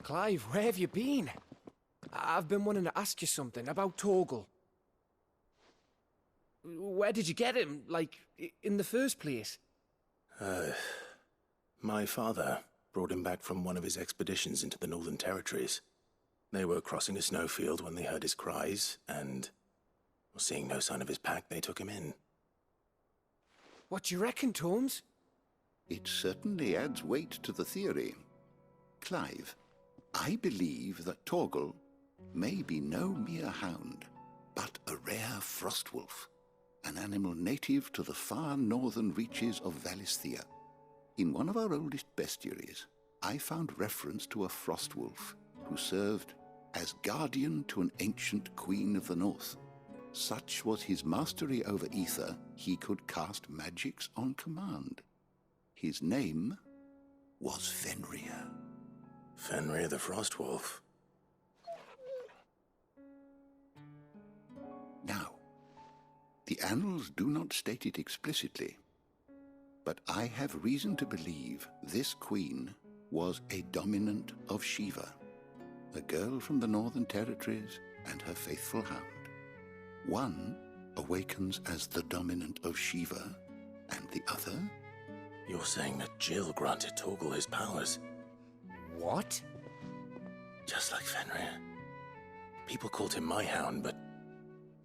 Clive, where have you been? I've been wanting to ask you something about Torgal. Where did you get him, like, in the first place? My father brought him back from one of his expeditions into the Northern Territories. They were crossing a snowfield when they heard his cries, and, seeing no sign of his pack, they took him in. What do you reckon, Tomes? It certainly adds weight to the theory. Clive, I believe that Torgal may be no mere hound, but a rare frostwolf, an animal native to the far northern reaches of Valisthea. In one of our oldest bestiaries, I found reference to a frostwolf who served as guardian to an ancient queen of the north. Such was his mastery over ether, he could cast magics on command. His name was Fenrir. Fenrir the Frostwolf. Now, the annals do not state it explicitly, but I have reason to believe this queen was a dominant of Shiva, a girl from the Northern Territories and her faithful hound. One awakens as the dominant of Shiva, and the other? You're saying that Jill granted Torgal his powers? What? Just like Fenrir. People called him my hound, but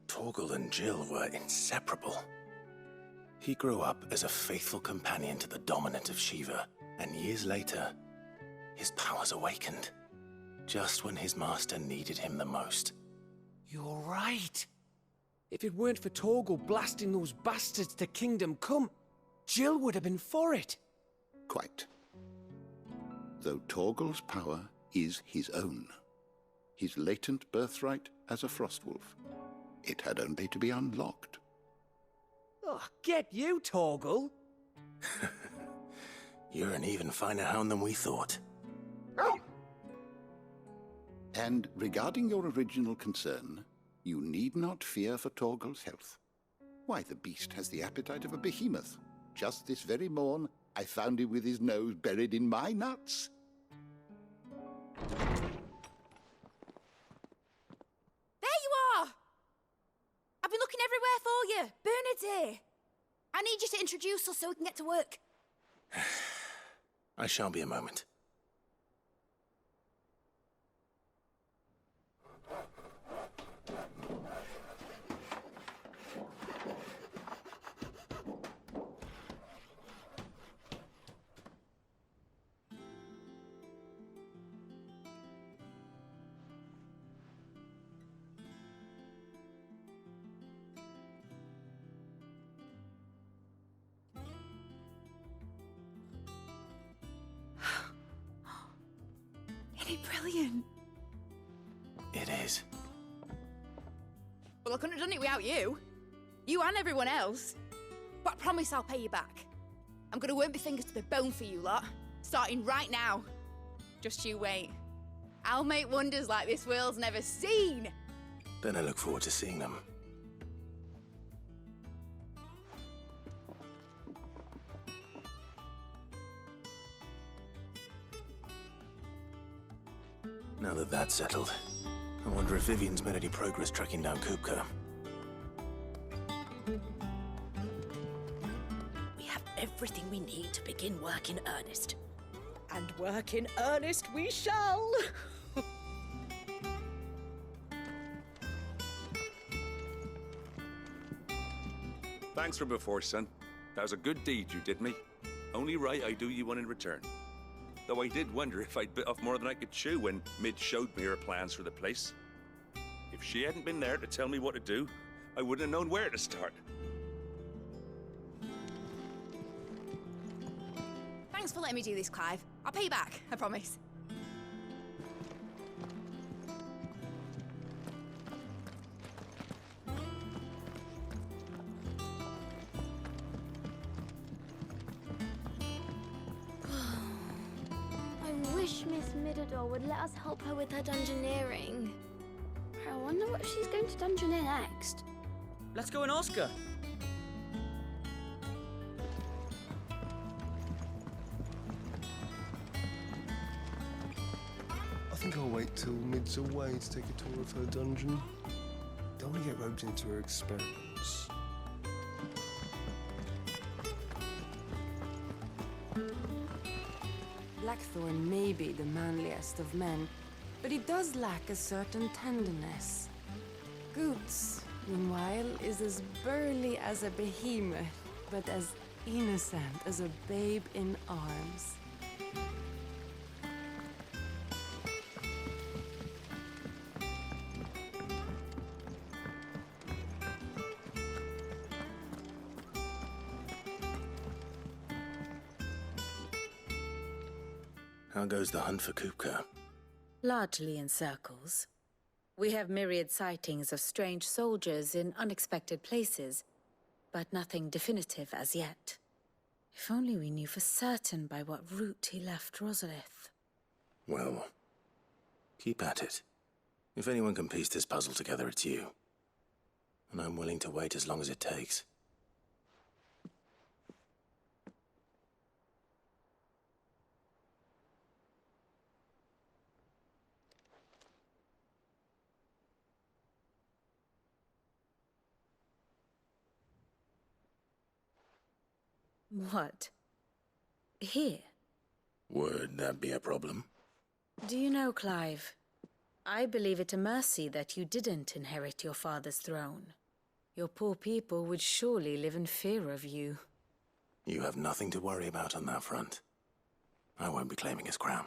Torgal and Jill were inseparable. He grew up as a faithful companion to the dominant of Shiva, and years later, his powers awakened, just when his master needed him the most. You're right. If it weren't for Torgal blasting those bastards to Kingdom Come, Jill would have been for it. Quite. Though Torgal's power is his own, his latent birthright as a frostwolf, it had only to be unlocked. Oh, get you, Torgal. You're an even finer hound than we thought. And regarding your original concern, you need not fear for Torgal's health. Why, the beast has the appetite of a behemoth. Just this very morn, I found him with his nose buried in my nuts. There you are! I've been looking everywhere for you. Bernard's here. I need you to introduce us so we can get to work. I shan't be a moment. Isn't it brilliant? It is. Well, I couldn't have done it without you. You and everyone else. But I promise I'll pay you back. I'm gonna work my fingers to the bone for you lot, starting right now. Just you wait. I'll make wonders like this world's never seen. Then I look forward to seeing them. Now that that's settled, I wonder if Vivian's made any progress tracking down Kupka. We have everything we need to begin work in earnest. And work in earnest we shall! Thanks for before, son. That was a good deed you did me. Only right I do you one in return. Though I did wonder if I'd bit off more than I could chew when Mid showed me her plans for the place. If she hadn't been there to tell me what to do, I wouldn't have known where to start. Thanks for letting me do this, Clive. I'll pay you back, I promise. I wish Miss Midador would let us help her with her dungeoneering. I wonder what she's going to dungeoneer next. Let's go and ask her. I think I'll wait till Mid's away to take a tour of her dungeon. Don't want to get roped into her experiments. Blackthorn may be the manliest of men, but he does lack a certain tenderness. Goots, meanwhile, is as burly as a behemoth, but as innocent as a babe in arms. How goes the hunt for Kupka? Largely in circles. We have myriad sightings of strange soldiers in unexpected places, but nothing definitive as yet. If only we knew for certain by what route he left Rosalith. Well, keep at it. If anyone can piece this puzzle together, it's you. And I'm willing to wait as long as it takes. What? Here? Would that be a problem? Do you know, Clive, I believe it a mercy that you didn't inherit your father's throne. Your poor people would surely live in fear of you. You have nothing to worry about on that front. I won't be claiming his crown.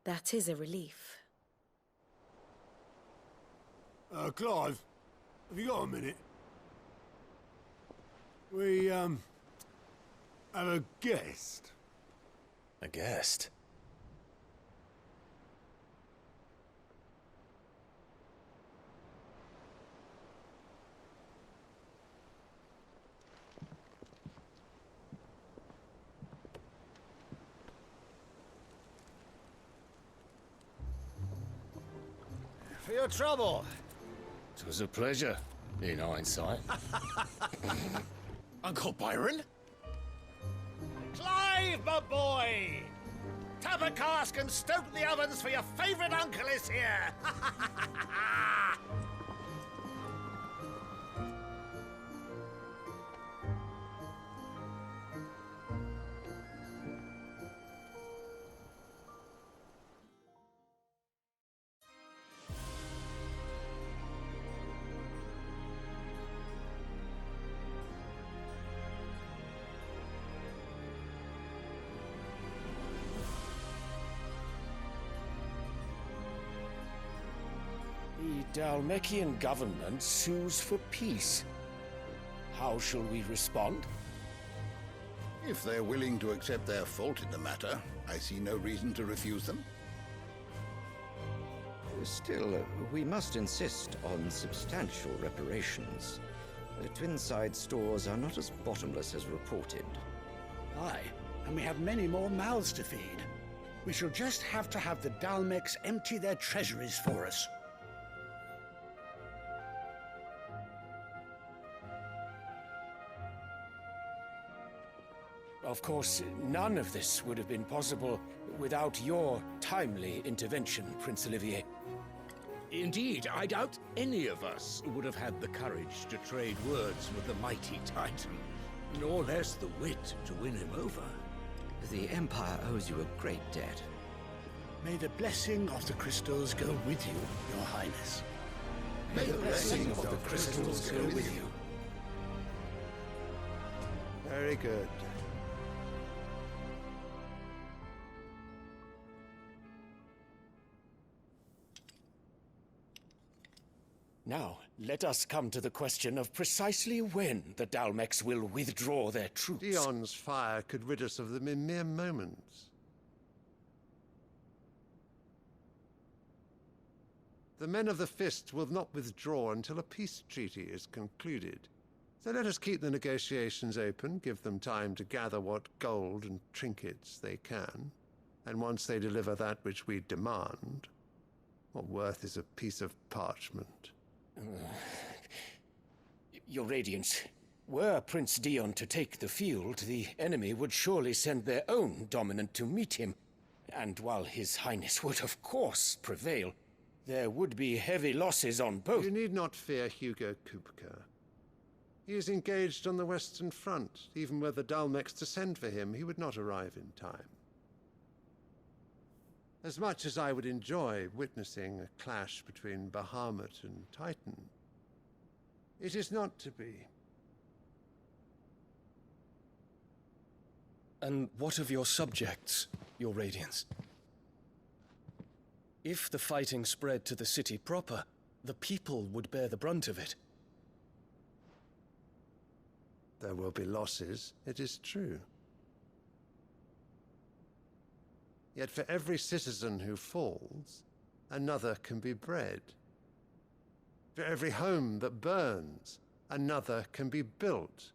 That is a relief. Clive, have you got a minute? We, have a guest. A guest? For your trouble. It was a pleasure, in hindsight. Uncle Byron? Clive, my boy! Tap a cask and stoke the ovens for your favourite uncle is here! The Dalmekian government sues for peace. How shall we respond? If they're willing to accept their fault in the matter, I see no reason to refuse them. Still, we must insist on substantial reparations. The Twinside stores are not as bottomless as reported. Aye, and we have many more mouths to feed. We shall just have to have the Dalmeks empty their treasuries for us. Of course, none of this would have been possible without your timely intervention, Prince Olivier. Indeed, I doubt any of us would have had the courage to trade words with the mighty Titan, nor less the wit to win him over. The Empire owes you a great debt. May the blessing of the crystals go with you, Your Highness. May the blessing of the crystals go with you. Very good. Now, let us come to the question of precisely when the Dalmeks will withdraw their troops. Dion's fire could rid us of them in mere moments. The men of the Fist will not withdraw until a peace treaty is concluded. So let us keep the negotiations open, give them time to gather what gold and trinkets they can, and once they deliver that which we demand, what worth is a piece of parchment? Your Radiance, were Prince Dion to take the field, the enemy would surely send their own dominant to meet him. And while His Highness would of course prevail, there would be heavy losses on both. You need not fear Hugo Kupka. He is engaged on the Western Front. Even were the Dalmex to send for him, he would not arrive in time. As much as I would enjoy witnessing a clash between Bahamut and Titan, it is not to be. And what of your subjects, your Radiance? If the fighting spread to the city proper, the people would bear the brunt of it. There will be losses, it is true. Yet for every citizen who falls, another can be bred. For every home that burns, another can be built.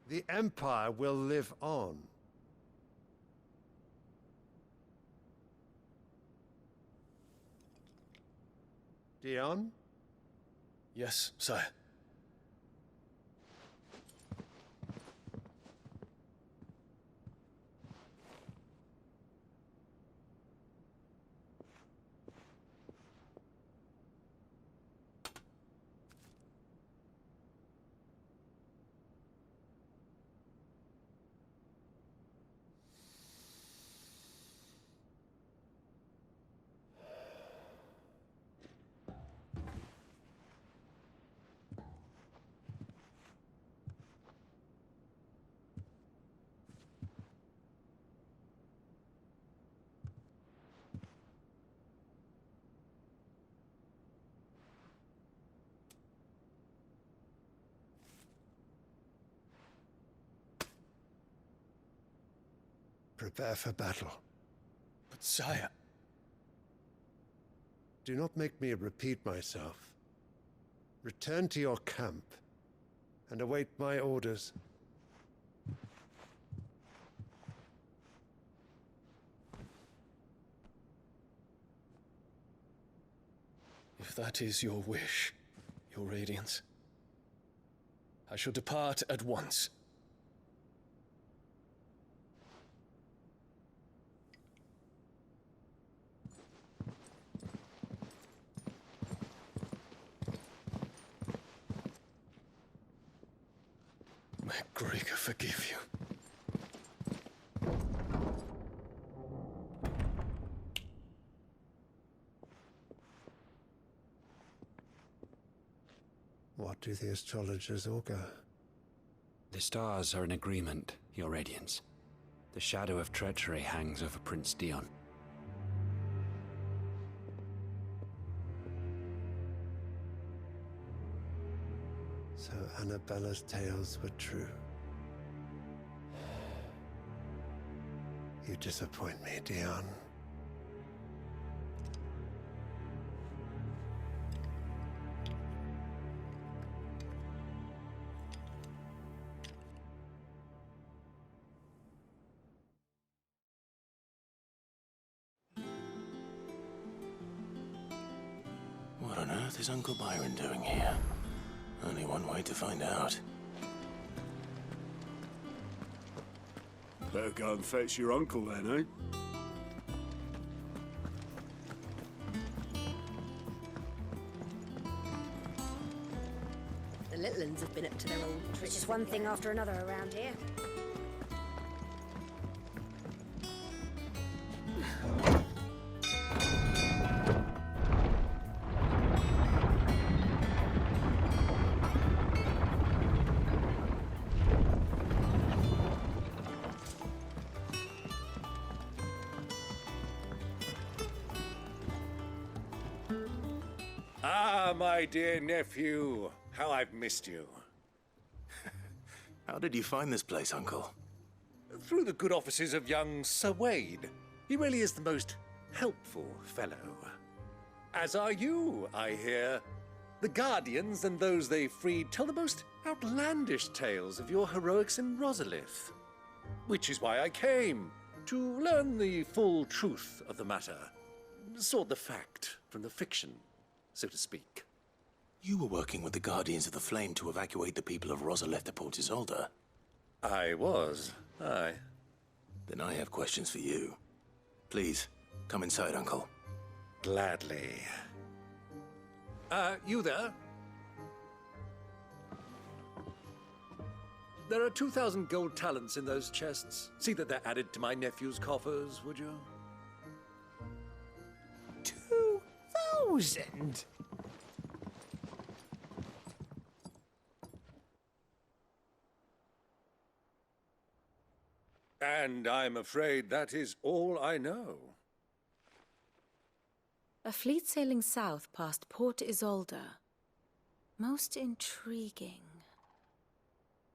The Empire will live on. Dion? Yes, sire. Prepare for battle. But sire... Do not make me repeat myself. Return to your camp and await my orders. If that is your wish, your Radiance, I shall depart at once. May Gregor forgive you. What do the astrologers augur? The stars are in agreement, Your Radiance. The shadow of treachery hangs over Prince Dion. So Annabella's tales were true. You disappoint me, Dion. What on earth is Uncle Byron doing here? Only one way to find out. Better go and fetch your uncle then, eh? The little uns have been up to their old tricks. It's just one thing after another around here. Ah, my dear nephew, how I've missed you. How did you find this place, Uncle? Through the good offices of young Sir Wade. He really is the most helpful fellow. As are you, I hear. The Guardians and those they freed tell the most outlandish tales of your heroics in Rosalith. Which is why I came, to learn the full truth of the matter. Sort the fact from the fiction, so to speak. You were working with the Guardians of the Flame to evacuate the people of Rosalith to Port Isolde. I was, aye. Then I have questions for you. Please, come inside, Uncle. Gladly. You there? There are 2,000 gold talents in those chests. See that they're added to my nephew's coffers, would you? 2,000? And I'm afraid that is all I know. A fleet sailing south past Port Isolde. Most intriguing.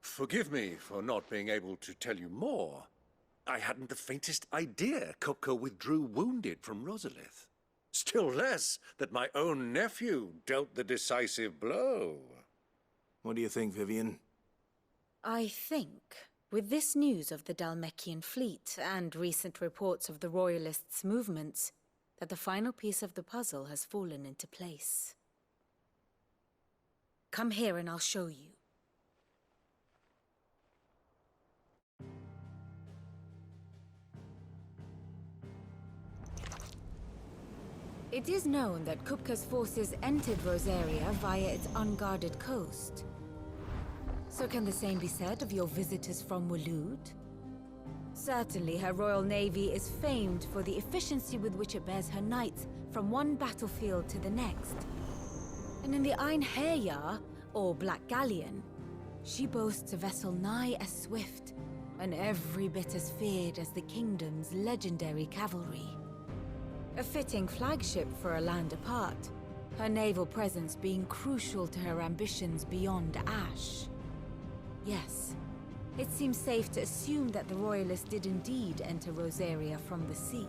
Forgive me for not being able to tell you more. I hadn't the faintest idea Kupka withdrew wounded from Rosalith. Still less that my own nephew dealt the decisive blow. What do you think, Vivian? I think, with this news of the Dhalmekian fleet and recent reports of the Royalists' movements, that the final piece of the puzzle has fallen into place. Come here and I'll show you. It is known that Kupka's forces entered Rosaria via its unguarded coast. So can the same be said of your visitors from Waloed? Certainly, her Royal Navy is famed for the efficiency with which it bears her knights from one battlefield to the next. And in the Einherjar, or Black Galleon, she boasts a vessel nigh as swift and every bit as feared as the kingdom's legendary cavalry. A fitting flagship for a land apart, her naval presence being crucial to her ambitions beyond Ash. Yes, it seems safe to assume that the Royalists did indeed enter Rosaria from the sea.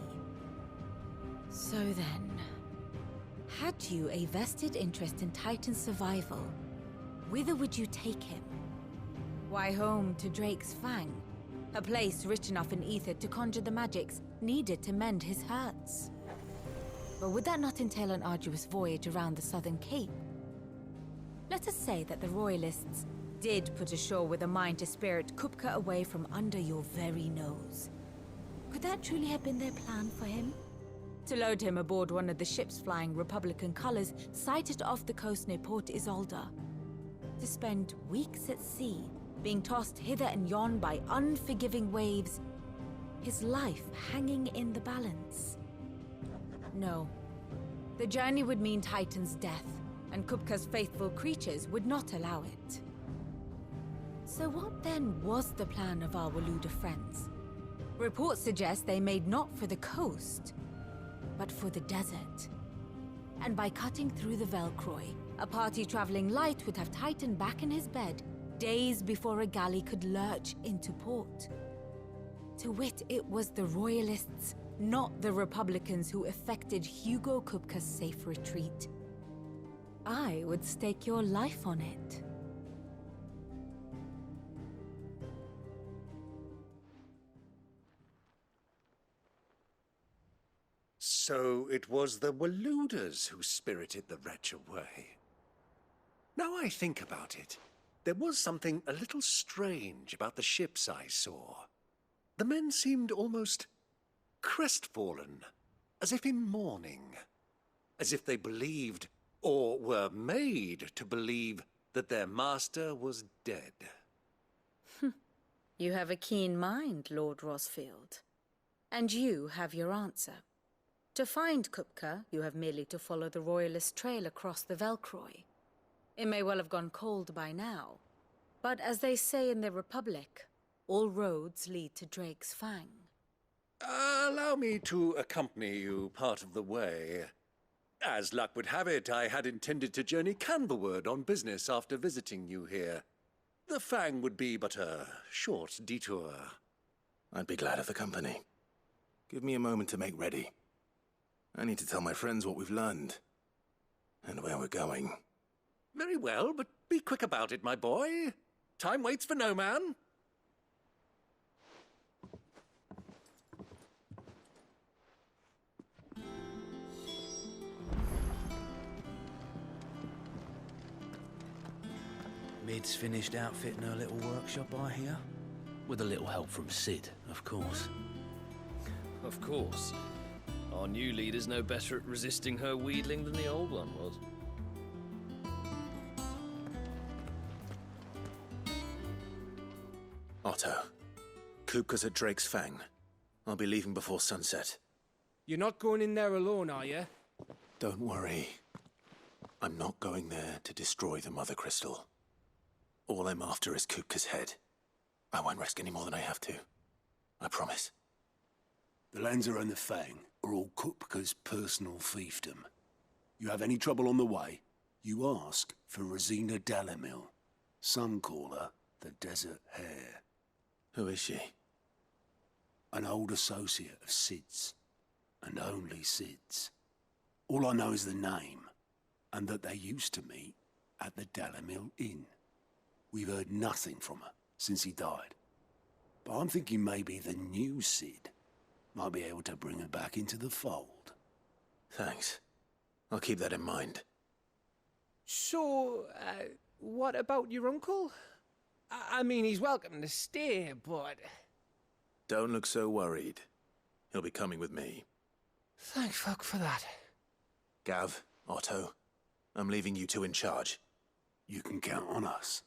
So then, had you a vested interest in Titan's survival, whither would you take him? Why, home to Drake's Fang, a place rich enough in ether to conjure the magics needed to mend his hurts. But would that not entail an arduous voyage around the southern cape? Let us say that the Royalists did put ashore with a mind to spirit Kupka away from under your very nose. Could that truly have been their plan for him? To load him aboard one of the ships flying Republican colors sighted off the coast near Port Isolde. To spend weeks at sea, being tossed hither and yon by unforgiving waves, his life hanging in the balance. No. The journey would mean Titan's death, and Kupka's faithful creatures would not allow it. So what then was the plan of our Waluda friends? Reports suggest they made not for the coast, but for the desert. And by cutting through the Velcroy, a party traveling light would have Titan back in his bed days before a galley could lurch into port. To wit, it was the Royalists, not the Republicans, who effected Hugo Kupka's safe retreat. I would stake your life on it. So it was the Waludas who spirited the wretch away. Now I think about it, there was something a little strange about the ships I saw. The men seemed almost crestfallen, as if in mourning, as if they believed, or were made to believe, that their master was dead. You have a keen mind, Lord Rosfield. And you have your answer. To find Kupka, you have merely to follow the Royalist trail across the Velcroy. It may well have gone cold by now, but as they say in the Republic, all roads lead to Drake's Fang. Allow me to accompany you part of the way. As luck would have it, I had intended to journey Canberward on business after visiting you here. The Fang would be but a short detour. I'd be glad of the company. Give me a moment to make ready. I need to tell my friends what we've learned, and where we're going. Very well, but be quick about it, my boy. Time waits for no man. Mid's finished outfitting her little workshop, I hear. With a little help from Sid, of course. Of course. Our new leader's no better at resisting her wheedling than the old one was. Otto, Kupka's at Drake's Fang. I'll be leaving before sunset. You're not going in there alone, are you? Don't worry. I'm not going there to destroy the Mother Crystal. All I'm after is Kupka's head. I won't risk any more than I have to. I promise. The Lanza and the Fang are all Kupka's personal fiefdom. You have any trouble on the way, you ask for Rosina Dalamil. Some call her the Desert Hare. Who is she? An old associate of Sid's, and only Sid's. All I know is the name, and that they used to meet at the Dalamil Inn. We've heard nothing from her since he died. But I'm thinking maybe the new Sid might be able to bring her back into the fold. Thanks. I'll keep that in mind. So, what about your uncle? I mean, he's welcome to stay, but... Don't look so worried. He'll be coming with me. Thank fuck for that. Gav, Otto, I'm leaving you two in charge. You can count on us.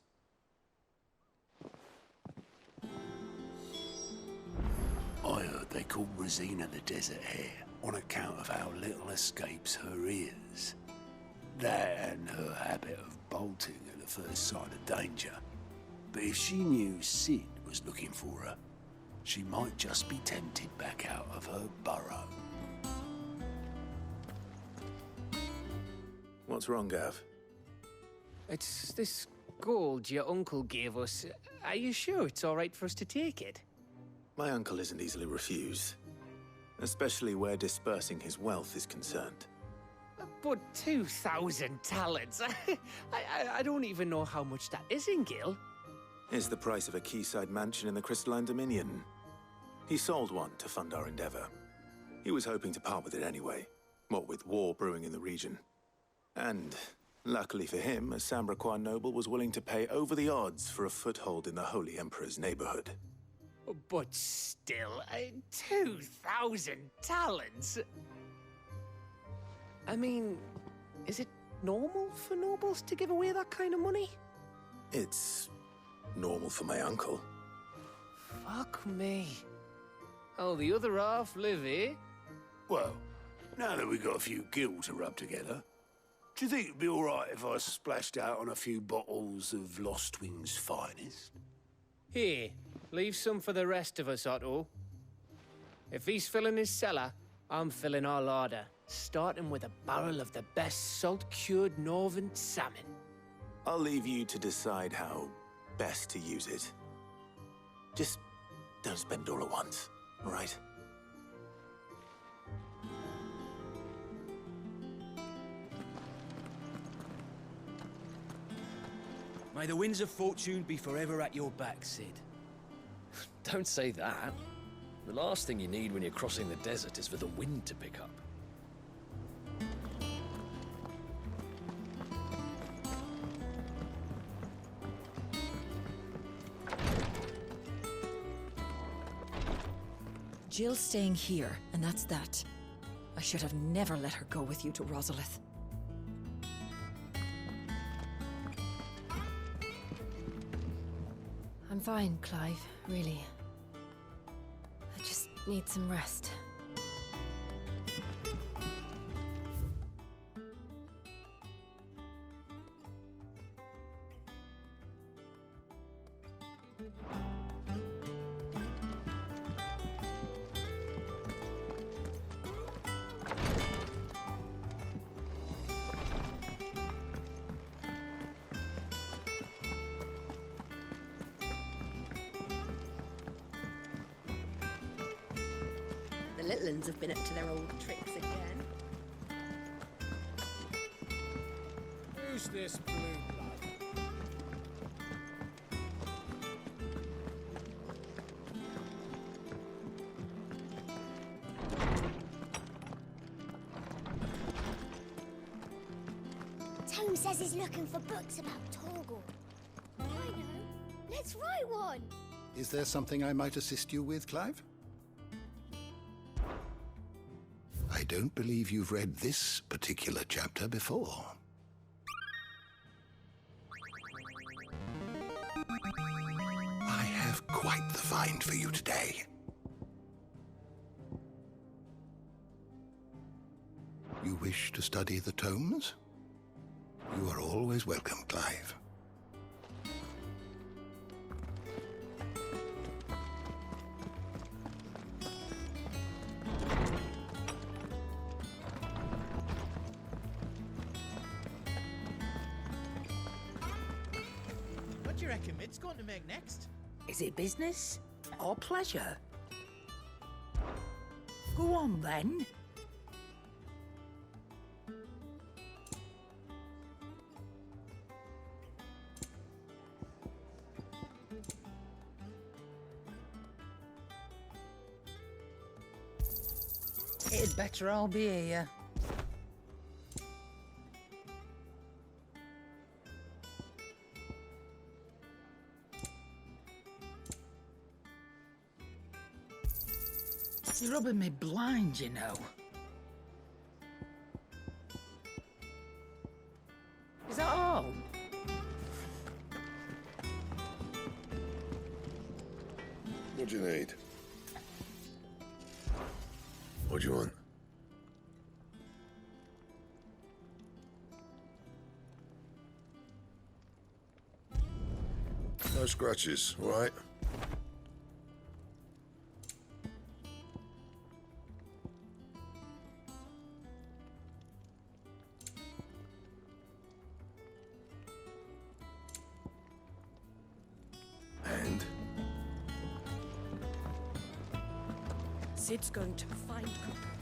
I heard they call Rosina the Desert Hare on account of how little escapes her ears. That and her habit of bolting at the first sign of danger. But if she knew Sid was looking for her, she might just be tempted back out of her burrow. What's wrong, Gav? It's this gold your uncle gave us. Are you sure it's all right for us to take it? My uncle isn't easily refused, especially where dispersing his wealth is concerned. But 2,000 talents? I don't even know how much that is in Gil. It's the price of a quayside mansion in the Crystalline Dominion. He sold one to fund our endeavor. He was hoping to part with it anyway, what with war brewing in the region. And, luckily for him, a Sambraquan noble was willing to pay over the odds for a foothold in the Holy Emperor's neighborhood. But still, 2,000 talents? I mean, is it normal for nobles to give away that kind of money? It's normal for my uncle. Fuck me. Oh, the other half live, eh? Well, now that we've got a few gil to rub together, do you think it'd be all right if I splashed out on a few bottles of Lost Wing's finest? Here, leave some for the rest of us, Otto. If he's filling his cellar, I'm filling our larder, starting with a barrel of the best salt-cured northern salmon. I'll leave you to decide how best to use it. Just don't spend it all at once, all right? May the winds of fortune be forever at your back, Sid. Don't say that. The last thing you need when you're crossing the desert is for the wind to pick up. Jill's staying here, and that's that. I should have never let her go with you to Rosalith. I'm fine, Clive, really. I just need some rest. The little ones have been up to their old tricks again. Who's this blue blood? Tome says he's looking for books about Torgal. I know. Let's write one. Is there something I might assist you with, Clive? don't believe you've read this particular chapter before. I have quite the find for you today. You wish to study the tomes? You are always welcome, Clive. What do you reckon Mid's going to make next? Is it business or pleasure? Go on then. It'd better all be here. You're rubbing me blind, you know. Is that all? What do you need? What do you want? No scratches, all right? And? Sid's going to find Kupka.